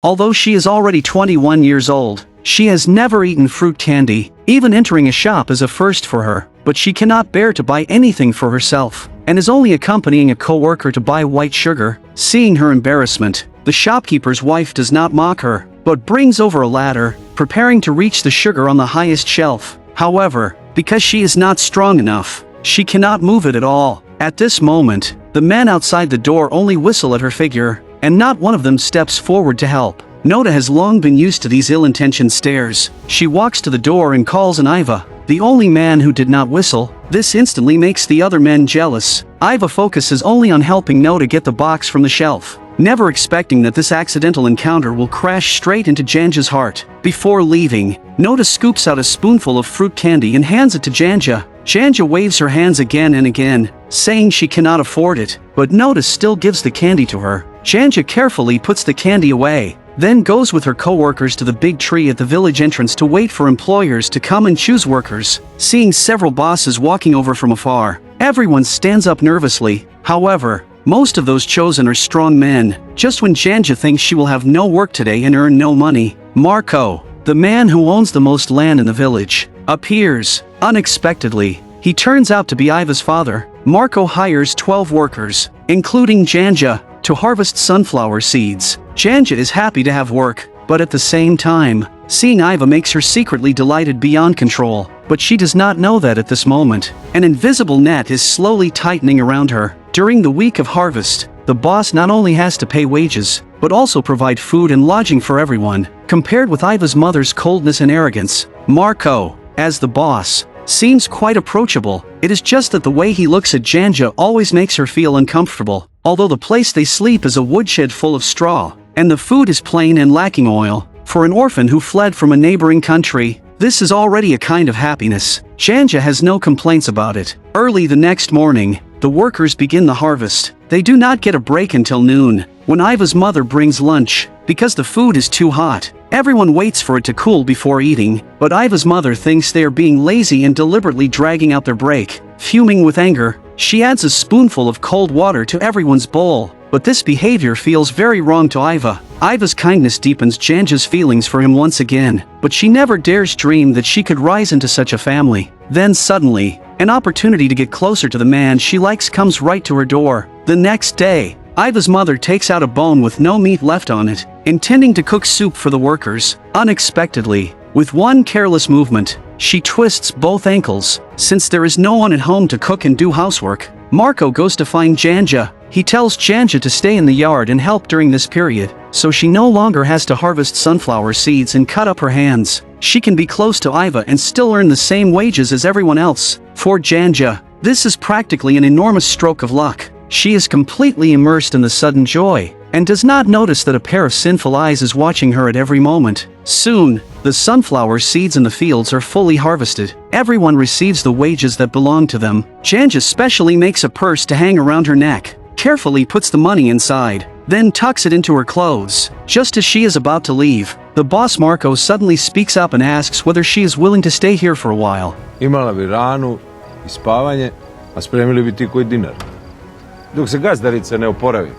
Although she is already 21 years old, she has never eaten fruit candy. Even entering a shop is a first for her, but she cannot bear to buy anything for herself, and is only accompanying a co-worker to buy white sugar. Seeing her embarrassment, the shopkeeper's wife does not mock her, but brings over a ladder, preparing to reach the sugar on the highest shelf. However, because she is not strong enough, she cannot move it at all. At this moment, the men outside the door only whistle at her figure, and not one of them steps forward to help. Nota has long been used to these ill-intentioned stares. She walks to the door and calls on Iva, the only man who did not whistle. This instantly makes the other men jealous. Iva focuses only on helping Nota get the box from the shelf, never expecting that this accidental encounter will crash straight into Janja's heart. Before leaving, Nota scoops out a spoonful of fruit candy and hands it to Janja. Janja waves her hands again and again, saying she cannot afford it, but Nota still gives the candy to her. Janja carefully puts the candy away, then goes with her co-workers to the big tree at the village entrance to wait for employers to come and choose workers. Seeing several bosses walking over from afar, everyone stands up nervously. However, most of those chosen are strong men. Just when Janja thinks she will have no work today and earn no money, Marco, the man who owns the most land in the village, appears. Unexpectedly, he turns out to be Iva's father. Marco hires 12 workers, including Janja, to harvest sunflower seeds. Janja is happy to have work, but at the same time, seeing Iva makes her secretly delighted beyond control. But she does not know that at this moment, an invisible net is slowly tightening around her. During the week of harvest, the boss not only has to pay wages, but also provide food and lodging for everyone. Compared with Iva's mother's coldness and arrogance, Marco, as the boss, seems quite approachable. It is just that the way he looks at Janja always makes her feel uncomfortable. Although the place they sleep is a woodshed full of straw, and the food is plain and lacking oil, for an orphan who fled from a neighboring country, this is already a kind of happiness. Janja has no complaints about it. Early the next morning, the workers begin the harvest. They do not get a break until noon, when Iva's mother brings lunch. Because the food is too hot, everyone waits for it to cool before eating, but Iva's mother thinks they are being lazy and deliberately dragging out their break. Fuming with anger, she adds a spoonful of cold water to everyone's bowl, but this behavior feels very wrong to Iva. Iva's kindness deepens Janja's feelings for him once again, but she never dares dream that she could rise into such a family. Then suddenly, an opportunity to get closer to the man she likes comes right to her door. The next day, Iva's mother takes out a bone with no meat left on it, intending to cook soup for the workers. Unexpectedly, with one careless movement, she twists both ankles. Since there is no one at home to cook and do housework, Marco goes to find Janja. He tells Janja to stay in the yard and help during this period, so she no longer has to harvest sunflower seeds and cut up her hands. She can be close to Iva and still earn the same wages as everyone else. For Janja, this is practically an enormous stroke of luck. She is completely immersed in the sudden joy, and does not notice that a pair of sinful eyes is watching her at every moment. Soon, the sunflower seeds in the fields are fully harvested. Everyone receives the wages that belong to them. Janja specially makes a purse to hang around her neck, carefully puts the money inside, then tucks it into her clothes. Just as she is about to leave, the boss Marco suddenly speaks up and asks whether she is willing to stay here for a while. Imala bi ranu I spavanje, a spremili bi ti koji dinar. Dok se gazdarica ne oporavi.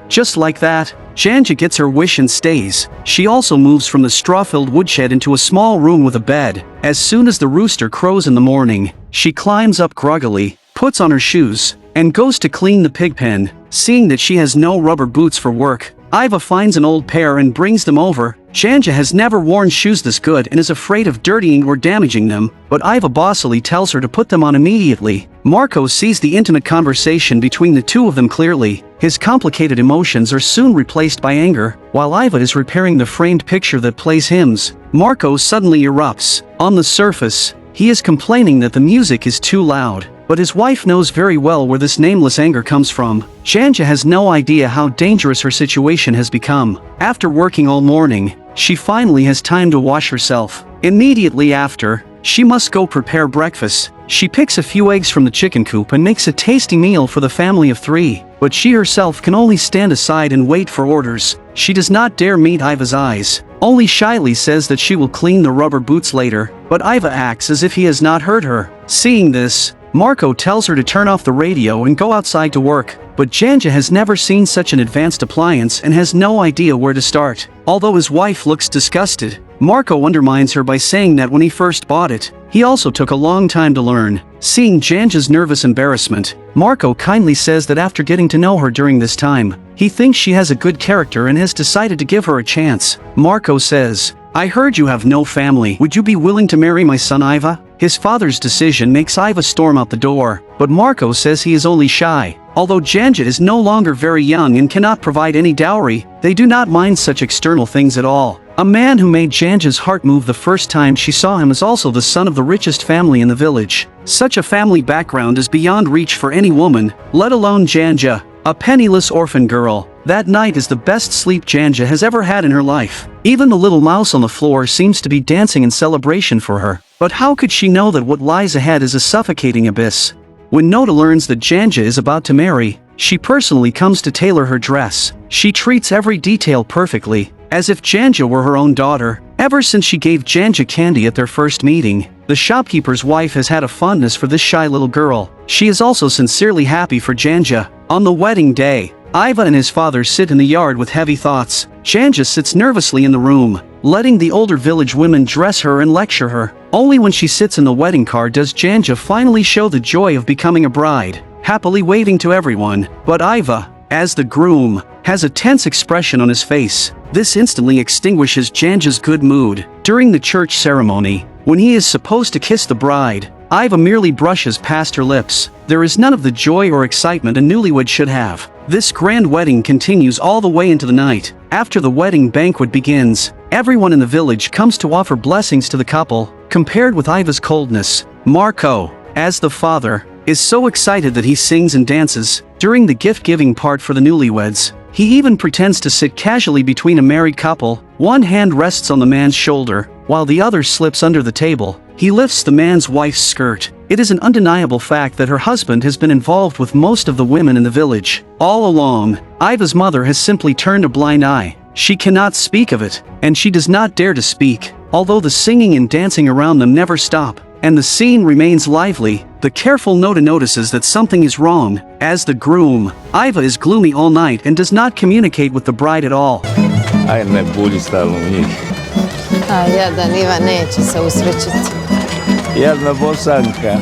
Just like that, Janja gets her wish and stays. She also moves from the straw-filled woodshed into a small room with a bed. As soon as the rooster crows in the morning, she climbs up groggily, puts on her shoes, and goes to clean the pig pen. Seeing that she has no rubber boots for work, Iva finds an old pair and brings them over. Janja has never worn shoes this good and is afraid of dirtying or damaging them, but Iva bossily tells her to put them on immediately. Marco sees the intimate conversation between the two of them clearly. His complicated emotions are soon replaced by anger. While Iva is repairing the framed picture that plays hymns, Marco suddenly erupts. On the surface, he is complaining that the music is too loud, but his wife knows very well where this nameless anger comes from. Janja has no idea how dangerous her situation has become. After working all morning, she finally has time to wash herself. Immediately after, she must go prepare breakfast. She picks a few eggs from the chicken coop and makes a tasty meal for the family of 3, but she herself can only stand aside and wait for orders. She does not dare meet Iva's eyes, only shyly says that she will clean the rubber boots later, but Iva acts as if he has not heard her. Seeing this, Marco tells her to turn off the radio and go outside to work, but Janja has never seen such an advanced appliance and has no idea where to start. Although his wife looks disgusted, Marco undermines her by saying that when he first bought it, he also took a long time to learn. Seeing Janja's nervous embarrassment, Marco kindly says that after getting to know her during this time, he thinks she has a good character and has decided to give her a chance. Marco says, "I heard you have no family. Would you be willing to marry my son Iva?" His father's decision makes Iva storm out the door, but Marco says he is only shy. Although Janja is no longer very young and cannot provide any dowry, they do not mind such external things at all. A man who made Janja's heart move the first time she saw him is also the son of the richest family in the village. Such a family background is beyond reach for any woman, let alone Janja, a penniless orphan girl. That night is the best sleep Janja has ever had in her life. Even the little mouse on the floor seems to be dancing in celebration for her. But how could she know that what lies ahead is a suffocating abyss? When Nota learns that Janja is about to marry, she personally comes to tailor her dress. She treats every detail perfectly, as if Janja were her own daughter. Ever since she gave Janja candy at their first meeting, the shopkeeper's wife has had a fondness for this shy little girl. She is also sincerely happy for Janja. On the wedding day, Iva and his father sit in the yard with heavy thoughts. Janja sits nervously in the room, letting the older village women dress her and lecture her. Only when she sits in the wedding car does Janja finally show the joy of becoming a bride, happily waving to everyone. But Iva, as the groom, has a tense expression on his face. This instantly extinguishes Janja's good mood. During the church ceremony, when he is supposed to kiss the bride, Iva merely brushes past her lips. There is none of the joy or excitement a newlywed should have. This grand wedding continues all the way into the night. After the wedding banquet begins, everyone in the village comes to offer blessings to the couple. Compared with Iva's coldness, Marco, as the father, is so excited that he sings and dances. During the gift-giving part for the newlyweds, he even pretends to sit casually between a married couple. One hand rests on the man's shoulder, while the other slips under the table. He lifts the man's wife's skirt. It is an undeniable fact that her husband has been involved with most of the women in the village. All along, Iva's mother has simply turned a blind eye. She cannot speak of it, and she does not dare to speak. Although the singing and dancing around them never stop, and the scene remains lively, the careful Nota notices that something is wrong. As the groom, Iva is gloomy all night and does not communicate with the bride at all. Ajme, bulji stalno u njih. A jadan Iva neće se usrećiti. Jadna Bosanka.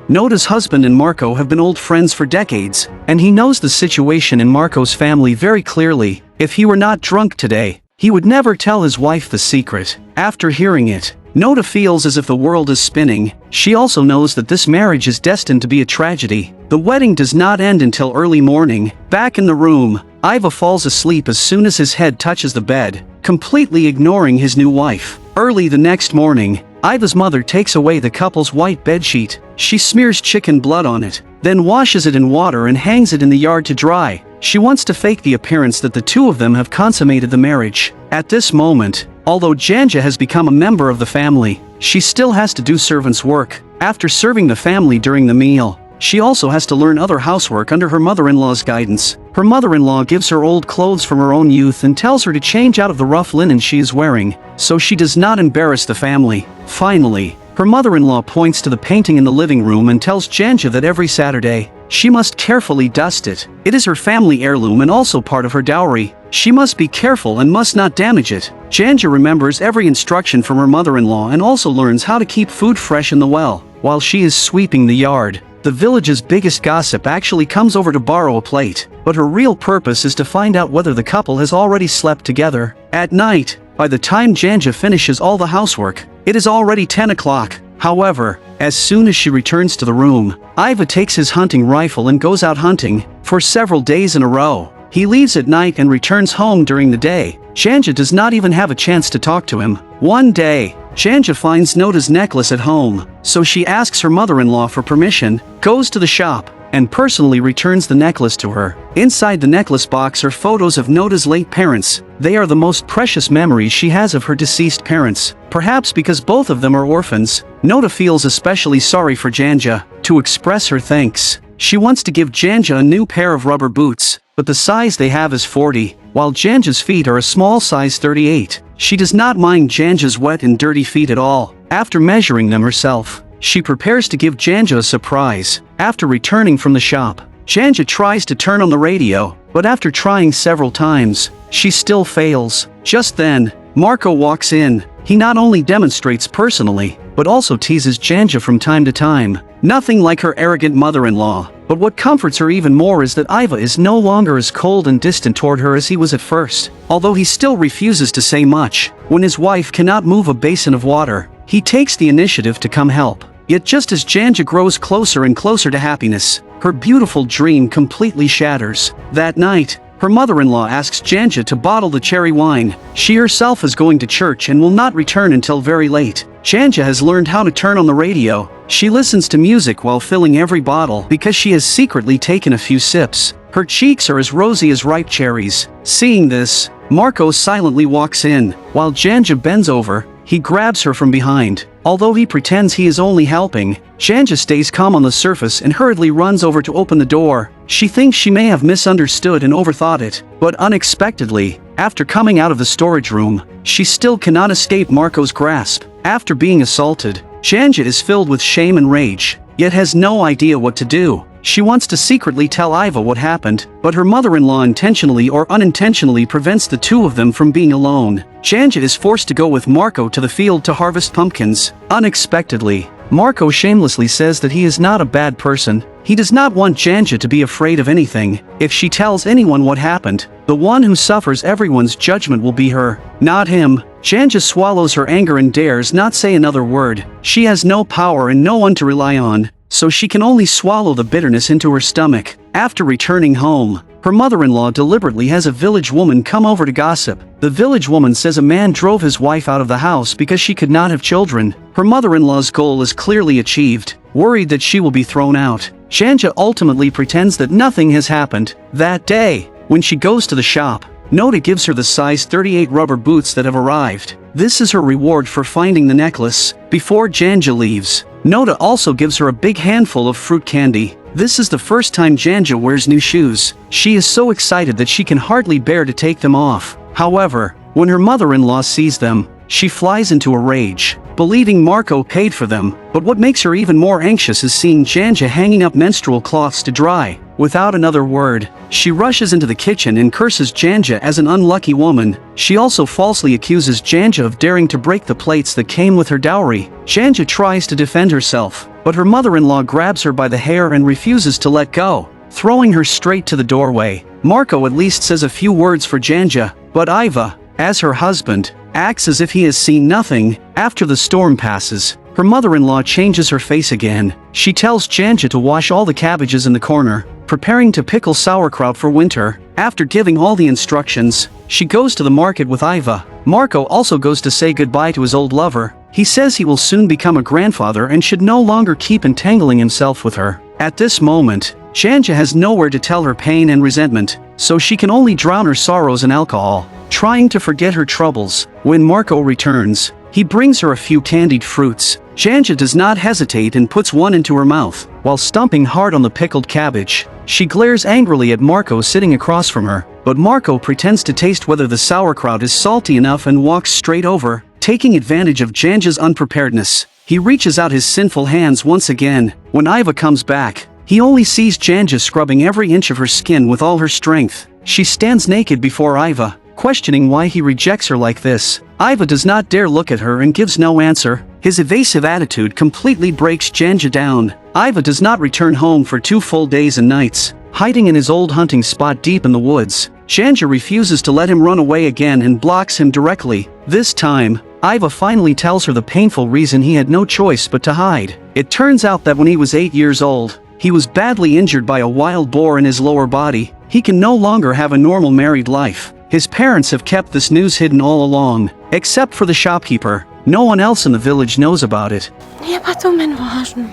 Nota's husband and Marco have been old friends for decades, and he knows the situation in Marco's family very clearly. If he were not drunk today, he would never tell his wife the secret. After hearing it, Nota feels as if the world is spinning. She also knows that this marriage is destined to be a tragedy. The wedding does not end until early morning. Back in the room, Iva falls asleep as soon as his head touches the bed, completely ignoring his new wife. Early the next morning, Iva's mother takes away the couple's white bedsheet. She smears chicken blood on it, then washes it in water and hangs it in the yard to dry. She wants to fake the appearance that the two of them have consummated the marriage. At this moment, although Janja has become a member of the family, she still has to do servant's work. After serving the family during the meal, she also has to learn other housework under her mother-in-law's guidance. Her mother-in-law gives her old clothes from her own youth and tells her to change out of the rough linen she is wearing, so she does not embarrass the family. Finally, her mother-in-law points to the painting in the living room and tells Janja that every Saturday, she must carefully dust it. It is her family heirloom and also part of her dowry. She must be careful and must not damage it. Janja remembers every instruction from her mother-in-law and also learns how to keep food fresh in the well. While she is sweeping the yard, the village's biggest gossip actually comes over to borrow a plate, but her real purpose is to find out whether the couple has already slept together. At night, by the time Janja finishes all the housework, it is already 10 o'clock. However, as soon as she returns to the room, Iva takes his hunting rifle and goes out hunting for several days in a row. He leaves at night and returns home during the day. Janja does not even have a chance to talk to him. One day, Janja finds Nota's necklace at home, so she asks her mother-in-law for permission, goes to the shop, and personally returns the necklace to her. Inside the necklace box are photos of Nota's late parents. They are the most precious memories she has of her deceased parents. Perhaps because both of them are orphans, Nota feels especially sorry for Janja. To express her thanks, she wants to give Janja a new pair of rubber boots, but the size they have is 40, while Janja's feet are a small size 38. She does not mind Janja's wet and dirty feet at all. After measuring them herself, she prepares to give Janja a surprise. After returning from the shop, Janja tries to turn on the radio, but after trying several times, she still fails. Just then, Marco walks in. He not only demonstrates personally, but also teases Janja from time to time. Nothing like her arrogant mother-in-law, but what comforts her even more is that Iva is no longer as cold and distant toward her as he was at first. Although he still refuses to say much, when his wife cannot move a basin of water, he takes the initiative to come help. Yet just as Janja grows closer and closer to happiness, her beautiful dream completely shatters. That night, her mother-in-law asks Janja to bottle the cherry wine. She herself is going to church and will not return until very late. Janja has learned how to turn on the radio. She listens to music while filling every bottle because she has secretly taken a few sips. Her cheeks are as rosy as ripe cherries. Seeing this, Marco silently walks in. While Janja bends over, he grabs her from behind. Although he pretends he is only helping, Janja stays calm on the surface and hurriedly runs over to open the door. She thinks she may have misunderstood and overthought it, but unexpectedly, after coming out of the storage room, she still cannot escape Marco's grasp. After being assaulted, Janja is filled with shame and rage, yet has no idea what to do. She wants to secretly tell Iva what happened, but her mother-in-law intentionally or unintentionally prevents the two of them from being alone. Janja is forced to go with Marco to the field to harvest pumpkins. Unexpectedly, Marco shamelessly says that he is not a bad person. He does not want Janja to be afraid of anything. If she tells anyone what happened, the one who suffers everyone's judgment will be her, not him. Janja swallows her anger and dares not say another word. She has no power and no one to rely on, so she can only swallow the bitterness into her stomach. After returning home, her mother-in-law deliberately has a village woman come over to gossip. The village woman says a man drove his wife out of the house because she could not have children. Her mother-in-law's goal is clearly achieved. Worried that she will be thrown out, Janja ultimately pretends that nothing has happened. That day, when she goes to the shop, Nota gives her the size 38 rubber boots that have arrived. This is her reward for finding the necklace. Before Janja leaves, Nota also gives her a big handful of fruit candy. This is the first time Janja wears new shoes. She is so excited that she can hardly bear to take them off. However, when her mother-in-law sees them, she flies into a rage, believing Marco paid for them. But what makes her even more anxious is seeing Janja hanging up menstrual cloths to dry. Without another word, she rushes into the kitchen and curses Janja as an unlucky woman. She also falsely accuses Janja of daring to break the plates that came with her dowry. Janja tries to defend herself, but her mother-in-law grabs her by the hair and refuses to let go, throwing her straight to the doorway. Marco at least says a few words for Janja, but Iva, as her husband, acts as if he has seen nothing. After the storm passes, her mother-in-law changes her face again. She tells Janja to wash all the cabbages in the corner, preparing to pickle sauerkraut for winter. After giving all the instructions, she goes to the market with Iva. Marco also goes to say goodbye to his old lover. He says he will soon become a grandfather and should no longer keep entangling himself with her. At this moment, Janja has nowhere to tell her pain and resentment, so she can only drown her sorrows in alcohol, trying to forget her troubles. When Marco returns, he brings her a few candied fruits. Janja does not hesitate and puts one into her mouth, while stomping hard on the pickled cabbage. She glares angrily at Marco sitting across from her, but Marco pretends to taste whether the sauerkraut is salty enough and walks straight over. Taking advantage of Janja's unpreparedness, he reaches out his sinful hands once again. When Iva comes back, he only sees Janja scrubbing every inch of her skin with all her strength. She stands naked before Iva, questioning why he rejects her like this. Iva does not dare look at her and gives no answer. His evasive attitude completely breaks Janja down. Iva does not return home for 2 full days and nights, hiding in his old hunting spot deep in the woods. Janja refuses to let him run away again and blocks him directly. This time, Iva finally tells her the painful reason he had no choice but to hide. It turns out that when he was 8 years old, he was badly injured by a wild boar in his lower body. He can no longer have a normal married life. His parents have kept this news hidden all along, except for the shopkeeper. No one else in the village knows about it. Nije pa to meni važno.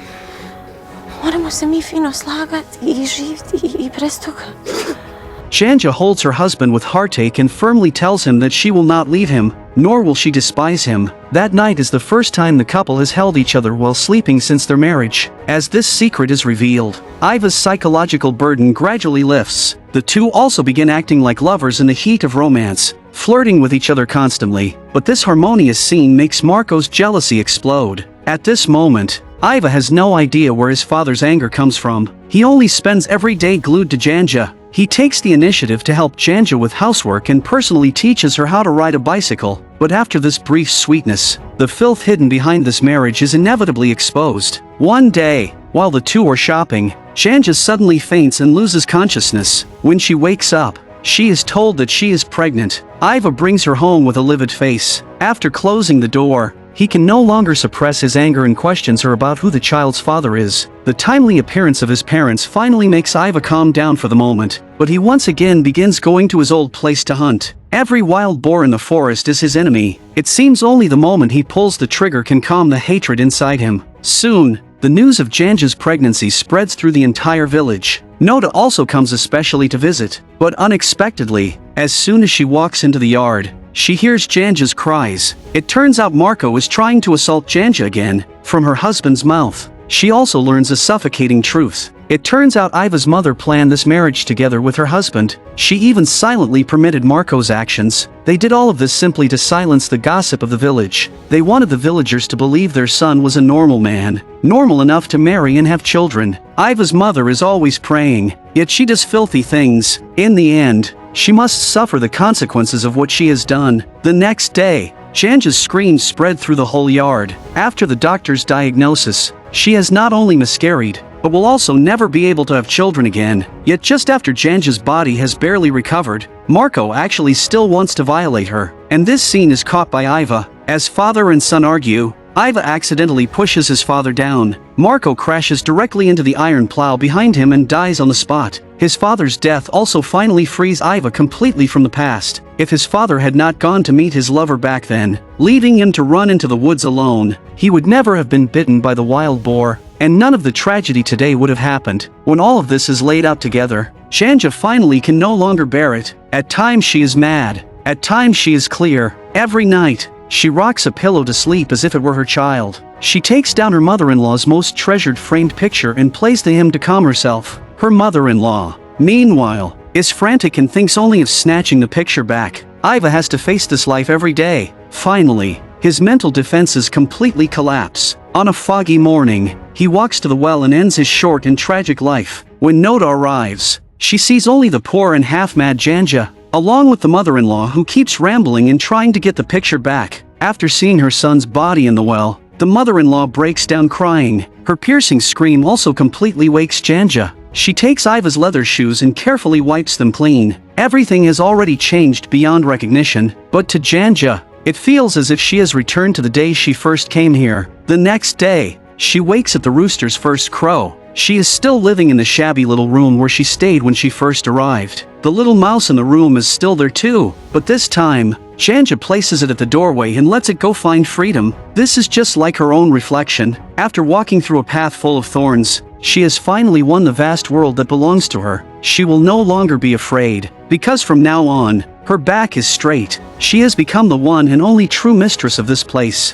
Moramo se mi fino slagati I živjeti I bez toga. Janja holds her husband with heartache and firmly tells him that she will not leave him, nor will she despise him. That night is the first time the couple has held each other while sleeping since their marriage. As this secret is revealed, Iva's psychological burden gradually lifts. The two also begin acting like lovers in the heat of romance, flirting with each other constantly. But this harmonious scene makes Marco's jealousy explode. At this moment, Iva has no idea where his father's anger comes from. He only spends every day glued to Janja. He takes the initiative to help Janja with housework and personally teaches her how to ride a bicycle. But after this brief sweetness, the filth hidden behind this marriage is inevitably exposed. One day, while the two are shopping, Janja suddenly faints and loses consciousness. When she wakes up, she is told that she is pregnant. Iva brings her home with a livid face. After closing the door, he can no longer suppress his anger and questions her about who the child's father is. The timely appearance of his parents finally makes Iva calm down for the moment, but he once again begins going to his old place to hunt. Every wild boar in the forest is his enemy. It seems only the moment he pulls the trigger can calm the hatred inside him. Soon, the news of Janja's pregnancy spreads through the entire village. Nota also comes especially to visit, but unexpectedly, as soon as she walks into the yard, she hears Janja's cries. It turns out Marco is trying to assault Janja again, from her husband's mouth. She also learns a suffocating truth. It turns out Iva's mother planned this marriage together with her husband. She even silently permitted Marco's actions. They did all of this simply to silence the gossip of the village. They wanted the villagers to believe their son was a normal man, normal enough to marry and have children. Iva's mother is always praying, yet she does filthy things. In the end, she must suffer the consequences of what she has done. The next day, Janja's screams spread through the whole yard. After the doctor's diagnosis, she has not only miscarried, but will also never be able to have children again. Yet just after Janja's body has barely recovered, Marco actually still wants to violate her. And this scene is caught by Iva. As father and son argue, Iva accidentally pushes his father down. Marco crashes directly into the iron plow behind him and dies on the spot. His father's death also finally frees Iva completely from the past. If his father had not gone to meet his lover back then, leaving him to run into the woods alone, he would never have been bitten by the wild boar, and none of the tragedy today would have happened. When all of this is laid out together, Janja finally can no longer bear it. At times she is mad, at times she is clear. Every night, she rocks a pillow to sleep as if it were her child. She takes down her mother-in-law's most treasured framed picture and plays the hymn to calm herself. Her mother-in-law, meanwhile, is frantic and thinks only of snatching the picture back. Iva has to face this life every day. Finally, his mental defenses completely collapse. On a foggy morning, he walks to the well and ends his short and tragic life. When Nota arrives, she sees only the poor and half-mad Janja, along with the mother-in-law who keeps rambling and trying to get the picture back. After seeing her son's body in the well, the mother-in-law breaks down crying. Her piercing scream also completely wakes Janja. She takes Iva's leather shoes and carefully wipes them clean. Everything has already changed beyond recognition, but to Janja, it feels as if she has returned to the day she first came here. The next day, she wakes at the rooster's first crow. She is still living in the shabby little room where she stayed when she first arrived. The little mouse in the room is still there too, but this time, Janja places it at the doorway and lets it go find freedom. This is just like her own reflection. After walking through a path full of thorns, she has finally won the vast world that belongs to her. She will no longer be afraid, because from now on, her back is straight. She has become the one and only true mistress of this place.